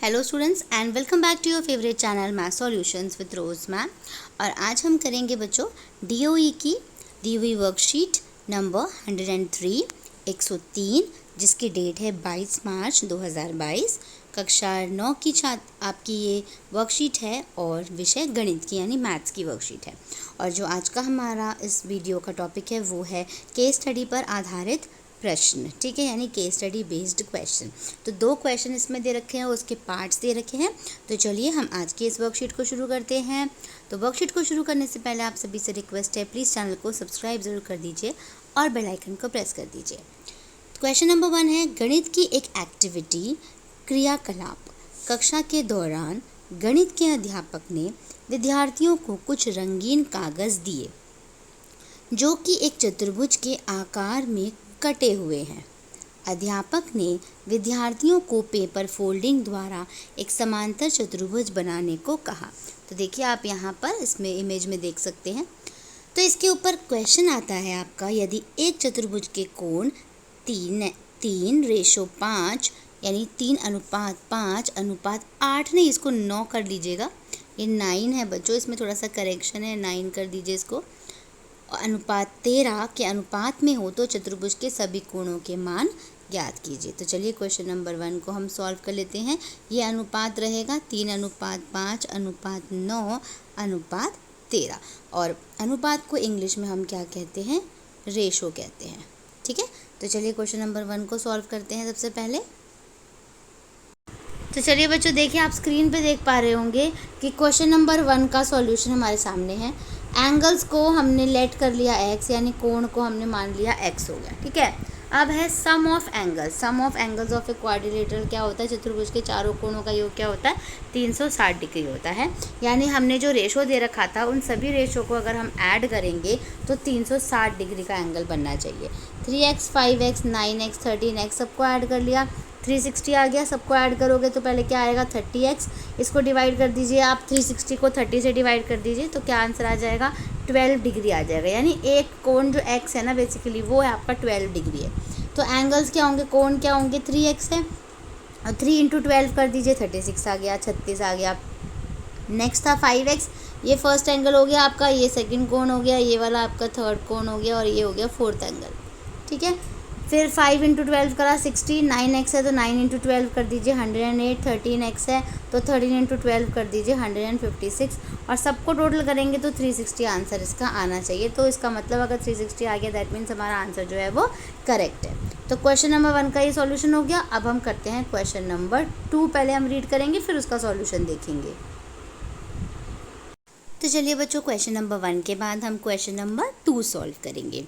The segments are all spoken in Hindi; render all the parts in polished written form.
Hello students and welcome back to your favourite channel math solutions with Rose ma'am. और आज हम करेंगे बच्चों डीओई की दी हुई वर्कशीट नंबर 103 103 जिसकी डेट है 22 मार्च 2022। कक्षा 9 की छात्र आपकी ये वर्कशीट है और विषय गणित की यानी मैथ्स की वर्कशीट है। और जो आज का हमारा इस वीडियो का टॉपिक है वो है केस स्टडी पर आधारित प्रश्न, ठीक है, यानी केस स्टडी बेस्ड क्वेश्चन। तो 2 क्वेश्चन इसमें दे रखे हैं, उसके पार्ट्स दे रखे हैं। तो चलिए हम आज की इस वर्कशीट को शुरू करते हैं। तो वर्कशीट को शुरू करने से पहले आप सभी से रिक्वेस्ट है, प्लीज़ चैनल को सब्सक्राइब ज़रूर कर दीजिए और बेल आइकन को प्रेस कर दीजिए। क्वेश्चन नंबर 1 है, गणित की एक एक्टिविटी क्रियाकलाप। कक्षा के दौरान गणित के अध्यापक ने विद्यार्थियों को कुछ रंगीन कागज़ दिए जो कि एक चतुर्भुज के आकार में कटे हुए हैं। अध्यापक ने विद्यार्थियों को पेपर फोल्डिंग द्वारा एक समांतर चतुर्भुज बनाने को कहा। तो देखिए आप यहाँ पर इसमें इमेज में देख सकते हैं। तो इसके ऊपर क्वेश्चन आता है आपका, यदि एक चतुर्भुज के कोण 3:5 यानी 3:5:8 नहीं, इसको 9 कर लीजिएगा, ये 9 है बच्चों, इसमें थोड़ा सा करेक्शन है, 9 कर दीजिए इसको। अनुपात 13 के अनुपात में हो तो चतुर्भुज के सभी कोणों के मान ज्ञात कीजिए। तो चलिए क्वेश्चन नंबर 1 को हम सॉल्व कर लेते हैं। ये अनुपात रहेगा 3:5:9:13 और अनुपात को इंग्लिश में हम क्या कहते हैं, रेशो कहते हैं, ठीक है। तो चलिए क्वेश्चन नंबर 1 को सॉल्व करते हैं सबसे पहले। तो चलिए बच्चों देखिए, आप स्क्रीन पे देख पा रहे होंगे कि क्वेश्चन नंबर 1 का सॉल्यूशन हमारे सामने है। एंगल्स को हमने लेट कर लिया x, यानी कोण को हमने मान लिया x हो गया, ठीक है। अब है sum of angles. Sum of angles of a quadrilateral क्या होता है, चतुर्भुज के चारों कोणों का योग क्या होता है, 360 डिग्री होता है। यानी हमने जो रेशो दे रखा था उन सभी रेशो को अगर हम ऐड करेंगे तो 360 डिग्री का एंगल बनना चाहिए। 3x 5x 9x 13x सबको ऐड कर लिया, 360 आ गया। सबको ऐड करोगे तो पहले क्या आएगा, 30x। इसको डिवाइड कर दीजिए आप, 360 को 30 से डिवाइड कर दीजिए तो क्या आंसर आ जाएगा, 12 डिग्री आ जाएगा। यानी एक कोण जो x है ना बेसिकली वो है आपका 12 डिग्री है। तो एंगल्स क्या होंगे, कोण क्या होंगे, 3x है और 3 × 12 कर दीजिए, 36 आ गया, 36 आ गया। नेक्स्ट था 5x, ये फर्स्ट एंगल हो गया आपका, ये सेकंड कोण हो गया, ये वाला आपका थर्ड कोण हो गया और ये हो गया फोर्थ एंगल, ठीक है। फिर 5 × 12 करा 60, 9x है तो 9 × 12 कर दीजिए 108, 13x है तो 13 × 12 कर दीजिए 156 और सबको टोटल करेंगे तो 360 आंसर इसका आना चाहिए। तो इसका मतलब अगर 360 आ गया दैट मीन्स हमारा आंसर जो है वो करेक्ट है। तो क्वेश्चन नंबर 1 का ये सॉल्यूशन हो गया। अब हम करते हैं क्वेश्चन नंबर 2, पहले हम रीड करेंगे फिर उसका सॉल्यूशन देखेंगे। तो चलिए बच्चों क्वेश्चन नंबर 1 के बाद हम क्वेश्चन नंबर 2 सॉल्व करेंगे।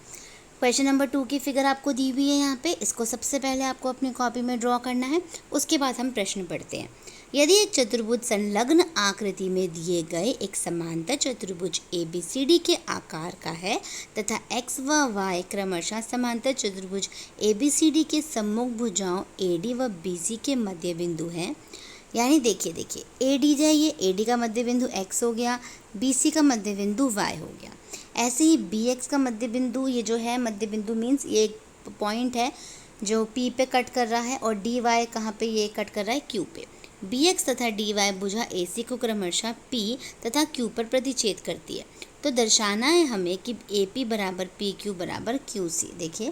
क्वेश्चन नंबर 2 की फिगर आपको दी हुई है यहाँ पे, इसको सबसे पहले आपको अपनी कॉपी में ड्रॉ करना है, उसके बाद हम प्रश्न पढ़ते हैं। यदि एक चतुर्भुज संलग्न आकृति में दिए गए एक समांतर चतुर्भुज ABCD के आकार का है तथा x व y क्रमशः समांतर चतुर्भुज ABCD के सम्मुख भुजाओं AD व BC के मध्य बिंदु हैं। यानी देखिए AD जाइए, AD का मध्य बिंदु x हो गया, BC का मध्य बिंदु y हो गया। ऐसे ही BX का मध्य बिंदु, ये जो है मध्य बिंदु मीन्स ये एक पॉइंट है जो P पे कट कर रहा है और DY कहाँ पे, ये कट कर रहा है Q पे। BX तथा DY भुजा AC को क्रमशः P तथा Q पर प्रतिच्छेद करती है। तो दर्शाना है हमें कि AP बराबर PQ बराबर QC। देखिए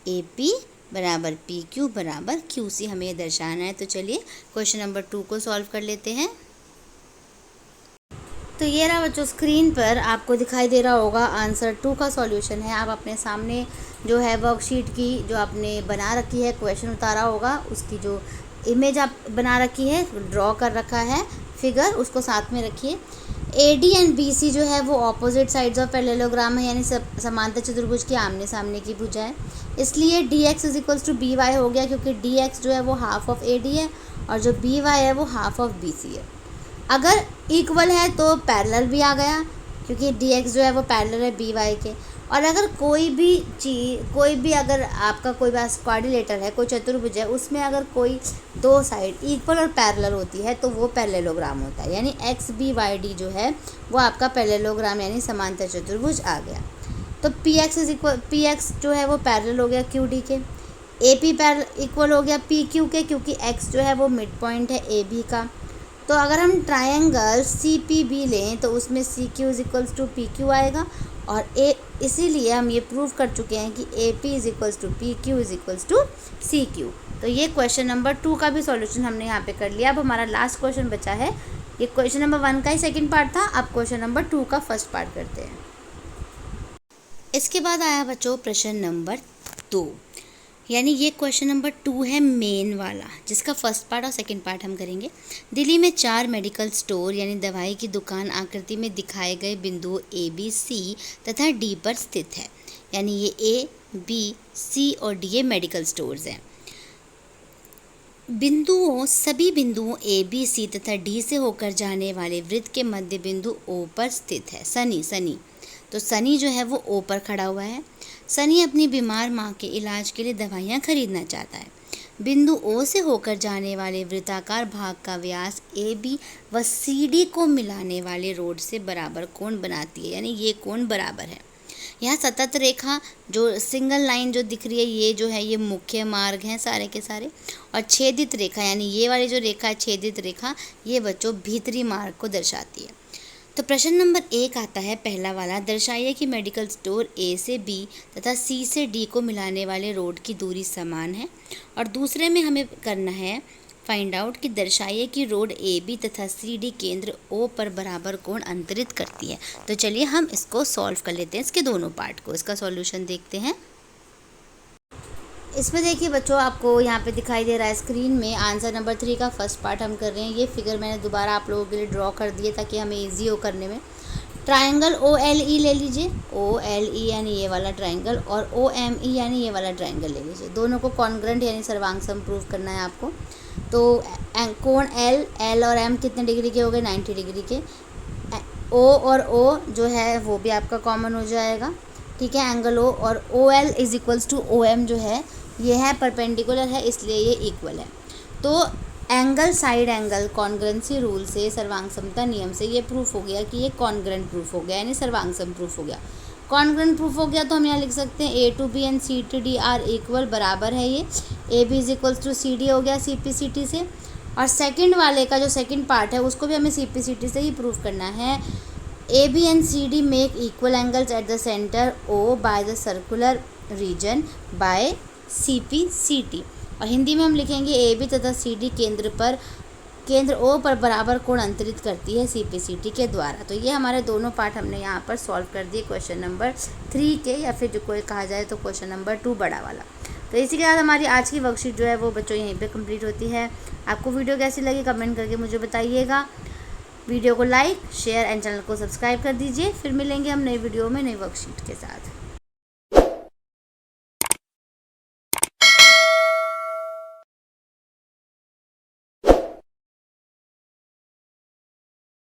AP बराबर PQ बराबर QC हमें ये दर्शाना है। तो चलिए क्वेश्चन नंबर 2 को सॉल्व कर लेते हैं। तो ये रहा बच्चों, स्क्रीन पर आपको दिखाई दे रहा होगा आंसर 2 का सॉल्यूशन है। आप अपने सामने जो है वर्कशीट की जो आपने बना रखी है, क्वेश्चन उतारा होगा, उसकी जो इमेज आप बना रखी है, ड्रॉ कर रखा है फिगर, उसको साथ में रखिए। AD एंड BC जो है वो ऑपोजिट साइड्स ऑफ पैरेललोग्राम है, यानी समांतर चतुर्भुज की आमने सामने की भुजा है। इसलिए DX = BY हो गया, क्योंकि DX जो है वो हाफ ऑफ AD है और जो BY है वो हाफ ऑफ BC है। अगर इक्वल है तो पैरेलल भी आ गया, क्योंकि DX जो है वो पैरेलल है BY के। और अगर कोई भी अगर आपका कोई पास क्वाड्रिलेटर है, कोई चतुर्भुज है, उसमें अगर कोई 2 साइड इक्वल और पैरेलल होती है तो वो पैरेललोग्राम होता है। यानी XBYD जो है वो आपका पैरेललोग्राम यानी समांतर चतुर्भुज आ गया। तो PX जो है वो पैरेलल हो गया QD के। ए पी पैर इक्वल हो गया पी क्यू के, क्योंकि एक्स जो है वो मिड पॉइंट है ए बी का। तो अगर हम ट्रायंगल सी पी बी लें तो उसमें C Q is equals to P Q आएगा, और इसीलिए हम ये प्रूव कर चुके हैं कि A P is equals to P Q is equals to C Q. तो ये क्वेश्चन नंबर 2 का भी सॉल्यूशन हमने यहाँ पे कर लिया। अब हमारा लास्ट क्वेश्चन बचा है, ये क्वेश्चन नंबर 1 का ही सेकंड पार्ट था, अब क्वेश्चन नंबर 2 का फर्स्ट पार्ट करते हैं। इसके बाद आया बच्चों प्रश्न नंबर 2, यानी ये क्वेश्चन नंबर 2 है मेन वाला, जिसका फर्स्ट पार्ट और सेकंड पार्ट हम करेंगे। दिल्ली में 4 मेडिकल स्टोर यानी दवाई की दुकान आकृति में दिखाए गए बिंदुओं ए बी सी तथा डी पर स्थित है, यानी ये ए बी सी और डी ये मेडिकल स्टोर्स हैं। सभी बिंदुओं ए बी सी तथा डी से होकर जाने वाले वृत्त के मध्य बिंदु ओ पर स्थित है। सनी तो सनी जो है वो ओ पर खड़ा हुआ है। सनी अपनी बीमार माँ के इलाज के लिए दवाइयाँ खरीदना चाहता है। बिंदु ओ से होकर जाने वाले वृत्ताकार भाग का व्यास ए बी व सी डी को मिलाने वाले रोड से बराबर कोण बनाती है, यानी ये कोण बराबर है। यहाँ सतत रेखा जो सिंगल लाइन जो दिख रही है ये जो है ये मुख्य मार्ग हैं सारे के सारे, और छेदित रेखा यानी ये वाली जो रेखा है छेदित रेखा ये बच्चों भीतरी मार्ग को दर्शाती है। तो प्रश्न नंबर 1 आता है पहला वाला, दर्शाइए कि मेडिकल स्टोर ए से बी तथा सी से डी को मिलाने वाले रोड की दूरी समान है। और दूसरे में हमें करना है फाइंड आउट कि दर्शाइए कि रोड ए बी तथा सी डी केंद्र ओ पर बराबर कोण अंतरित करती है। तो चलिए हम इसको सॉल्व कर लेते हैं, इसके दोनों पार्ट को, इसका सॉल्यूशन देखते हैं। इसमें देखिए बच्चों आपको यहाँ पे दिखाई दे रहा है स्क्रीन में आंसर नंबर 3 का फर्स्ट पार्ट हम कर रहे हैं। ये फिगर मैंने दोबारा आप लोगों के लिए ड्रॉ कर दिए ताकि हमें इजी हो करने में। ट्रायंगल ओ एल ई ले लीजिए, ओ एल ई यानी ये वाला ट्रायंगल, और ओ एम ई यानी ये वाला ट्रायंगल ले लीजिए। दोनों को कॉन्ग्रेंट यानी सर्वांग सम प्रूव करना है आपको। तो कोण एल और एम कितने डिग्री के हो गए, 90 डिग्री के। ओ और ओ जो है वो भी आपका कॉमन हो जाएगा, ठीक है। एंगल ओ और O L is equals to O M जो है ये है परपेंडिकुलर है, इसलिए ये इक्वल है। तो एंगल साइड एंगल कॉन्ग्रेंसी रूल से, सर्वांग समता नियम से ये प्रूफ हो गया कि ये कॉन्ग्रेंट प्रूफ हो गया, यानी सर्वांग सम प्रूफ हो गया। कॉन्ग्रेंट प्रूफ हो गया तो हम यहाँ लिख सकते हैं A to B and C to D are equal, बराबर है ये। A B is equals to C D हो गया सी पी सी टी से। और सेकंड वाले का जो सेकंड पार्ट है उसको भी हमें सी पी सी टी से ही प्रूफ करना है। A B and C D make equal angles at the centre O by the circular region by C P C T. और हिंदी में हम लिखेंगे ए बी तथा सी डी केंद्र ओ पर बराबर कोण अंतरित करती है सी पी सी टी के द्वारा। तो ये हमारे दोनों पार्ट हमने यहाँ पर सॉल्व कर दिए क्वेश्चन नंबर 3 के, या फिर जो कोई कहा जाए तो क्वेश्चन नंबर 2 बड़ा वाला। तो इसी के साथ हमारी आज की वर्कशीट जो है वो बच्चों यहीं पे कंप्लीट होती है। आपको वीडियो कैसी लगी कमेंट करके मुझे बताइएगा। वीडियो को लाइक शेयर एंड चैनल को सब्सक्राइब कर दीजिए। फिर मिलेंगे हम नई वीडियो में नई वर्कशीट के साथ।